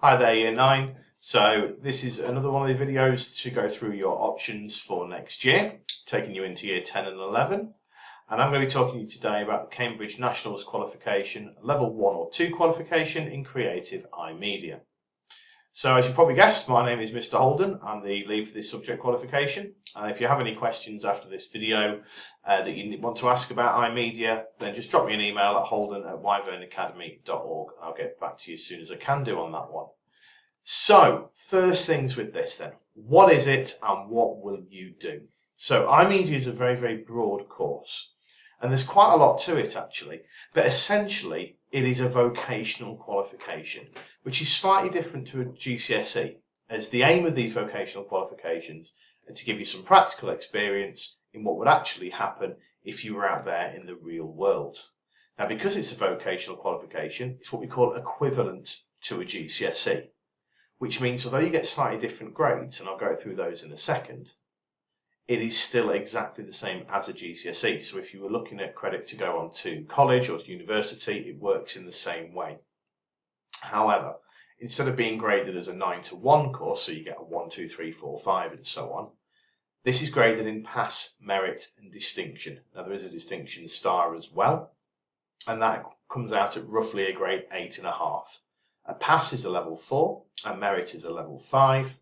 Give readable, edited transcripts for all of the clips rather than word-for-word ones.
Hi there, Year 9. So this is another one of the videos to go through your options for next year, taking you into Year 10 and 11. And I'm going to be talking to you today about the Cambridge Nationals qualification, Level 1 or 2 qualification in Creative iMedia. So as you probably guessed, my name is Mr. Holden. I'm the lead for this subject qualification. And if you have any questions after this video that you want to ask about iMedia, then just drop me an email at holden@wyvernacademy.org. I'll get back to you as soon as I can do on that one. So, first things with this then. What is it and what will you do? So, iMedia is a very, very broad course. And there's quite a lot to it actually. But essentially, it is a vocational qualification, which is slightly different to a GCSE, as the aim of these vocational qualifications are to give you some practical experience in what would actually happen if you were out there in the real world. Now, because it's a vocational qualification, it's what we call equivalent to a GCSE, which means although you get slightly different grades, and I'll go through those in a second, it is still exactly the same as a GCSE. So if you were looking at credit to go on to college or to university, it works in the same way. However, instead of being graded as a 9 to 1 course, so you get a 1, 2, 3, 4, 5 and so on, this is graded in pass, merit and distinction. Now there is a distinction star as well, and that comes out at roughly a grade 8.5. A pass is a level 4, a merit is a level 5,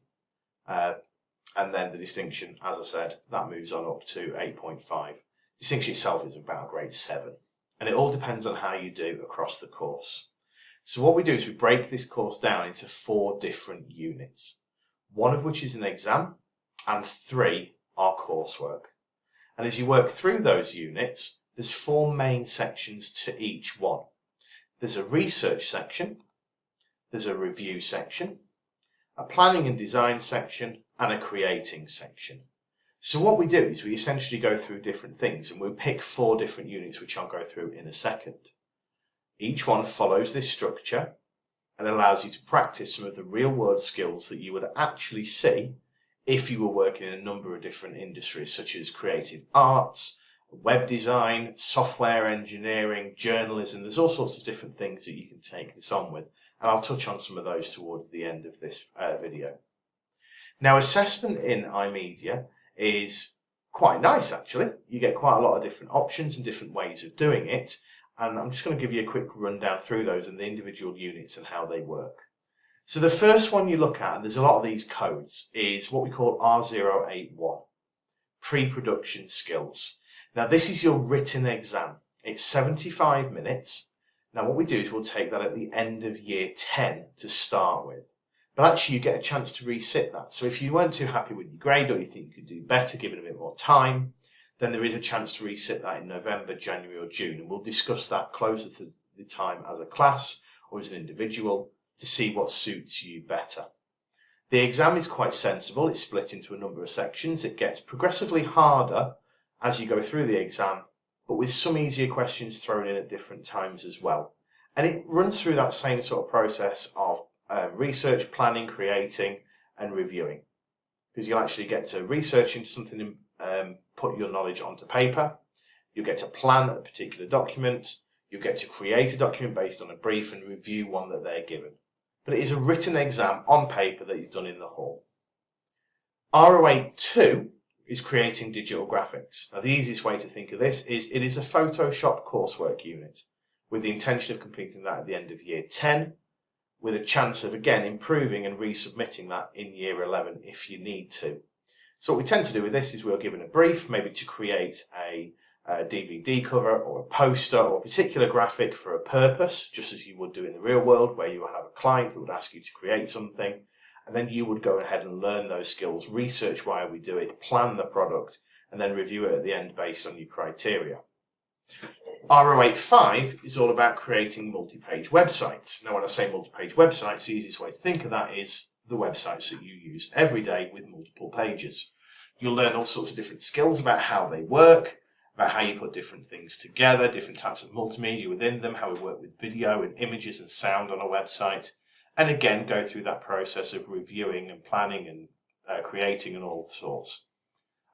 and then the distinction, as I said, that moves on up to 8.5. Distinction itself is about grade 7, and it all depends on how you do across the course. So what we do is we break this course down into 4 different units, one of which is an exam, and 3 are coursework. And as you work through those units, there's 4 main sections to each one. There's a research section, there's a review section, a planning and design section, and a creating section. So what we do is we essentially go through different things, and we'll pick 4 different units, which I'll go through in a second. Each one follows this structure and allows you to practice some of the real world skills that you would actually see if you were working in a number of different industries, such as creative arts, web design, software engineering, journalism. There's all sorts of different things that you can take this on with, and I'll touch on some of those towards the end of this video. Now, assessment in iMedia is quite nice actually. You get quite a lot of different options and different ways of doing it, and I'm just going to give you a quick rundown through those and the individual units and how they work. So the first one you look at, and there's a lot of these codes, is what we call R081, pre-production skills. Now this is your written exam. It's 75 minutes. Now what we do is we'll take that at the end of year 10 to start with. But actually you get a chance to resit that. So if you weren't too happy with your grade, or you think you could do better, give it a bit more time, then there is a chance to resit that in November, January or June. And we'll discuss that closer to the time as a class or as an individual to see what suits you better. The exam is quite sensible. It's split into a number of sections. It gets progressively harder as you go through the exam, but with some easier questions thrown in at different times as well. And it runs through that same sort of process of research, planning, creating and reviewing, because you'll actually get to research into something and put your knowledge onto paper. You'll get to plan a particular document. You'll get to create a document based on a brief and review one that they're given. But it is a written exam on paper that is done in the hall. R082 is creating digital graphics. Now the easiest way to think of this is it is a Photoshop coursework unit with the intention of completing that at the end of year 10, with a chance of again improving and resubmitting that in year 11 if you need to. So what we tend to do with this is we're given a brief, maybe to create a DVD cover or a poster or a particular graphic for a purpose, just as you would do in the real world, where you would have a client that would ask you to create something, and then you would go ahead and learn those skills, research why we do it, plan the product, and then review it at the end based on your criteria. R085 is all about creating multi-page websites. Now when I say multi-page websites, the easiest way to think of that is the websites that you use every day with multiple pages. You'll learn all sorts of different skills about how they work, about how you put different things together, different types of multimedia within them, how we work with video and images and sound on a website, and again go through that process of reviewing and planning and creating and all sorts.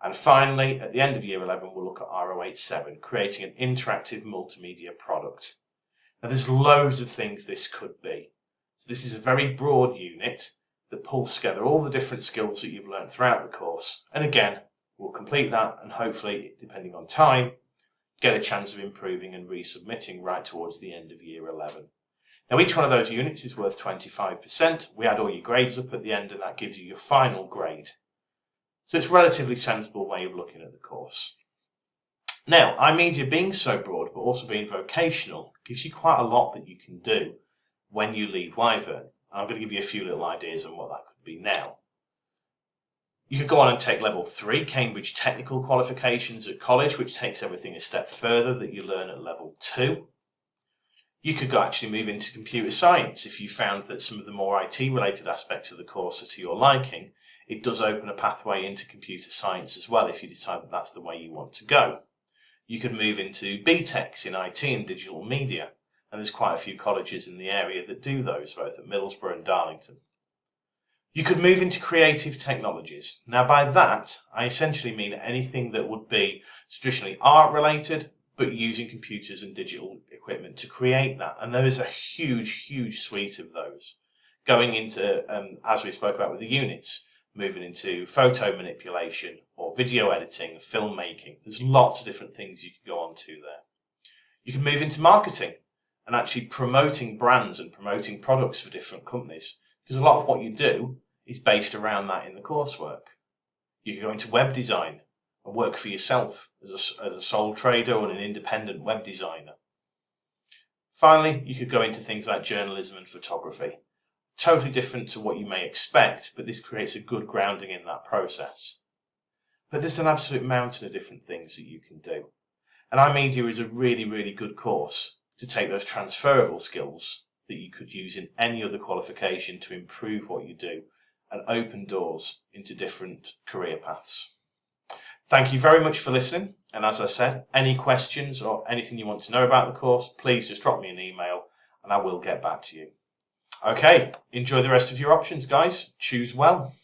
And finally, at the end of year 11, we'll look at R087, creating an interactive multimedia product. Now there's loads of things this could be. So this is a very broad unit that pulls together all the different skills that you've learned throughout the course. And again, we'll complete that and hopefully, depending on time, get a chance of improving and resubmitting right towards the end of year 11. Now each one of those units is worth 25%. We add all your grades up at the end and that gives you your final grade. So it's a relatively sensible way of looking at the course. Now, iMedia being so broad but also being vocational gives you quite a lot that you can do when you leave Wyvern. I'm going to give you a few little ideas on what that could be now. You could go on and take level 3 Cambridge Technical Qualifications at college, which takes everything a step further that you learn at level 2. You could actually move into computer science if you found that some of the more IT related aspects of the course are to your liking. It does open a pathway into computer science as well if you decide that that's the way you want to go. You could move into BTECs in IT and digital media, and there's quite a few colleges in the area that do those, both at Middlesbrough and Darlington. You could move into creative technologies. Now by that, I essentially mean anything that would be traditionally art related, but using computers and digital equipment to create that. And there is a huge suite of those. Going into, as we spoke about with the units, moving into photo manipulation or video editing, filmmaking. There's lots of different things you could go on to there. You can move into marketing and actually promoting brands and promoting products for different companies, because a lot of what you do is based around that in the coursework. You can go into web design and work for yourself as a sole trader or an independent web designer. Finally, you could go into things like journalism and photography. Totally different to what you may expect, but this creates a good grounding in that process. But there's an absolute mountain of different things that you can do. And iMedia is a really good course to take those transferable skills that you could use in any other qualification to improve what you do and open doors into different career paths. Thank you very much for listening. And as I said, any questions or anything you want to know about the course, please just drop me an email and I will get back to you. Okay, enjoy the rest of your options, guys. Choose well.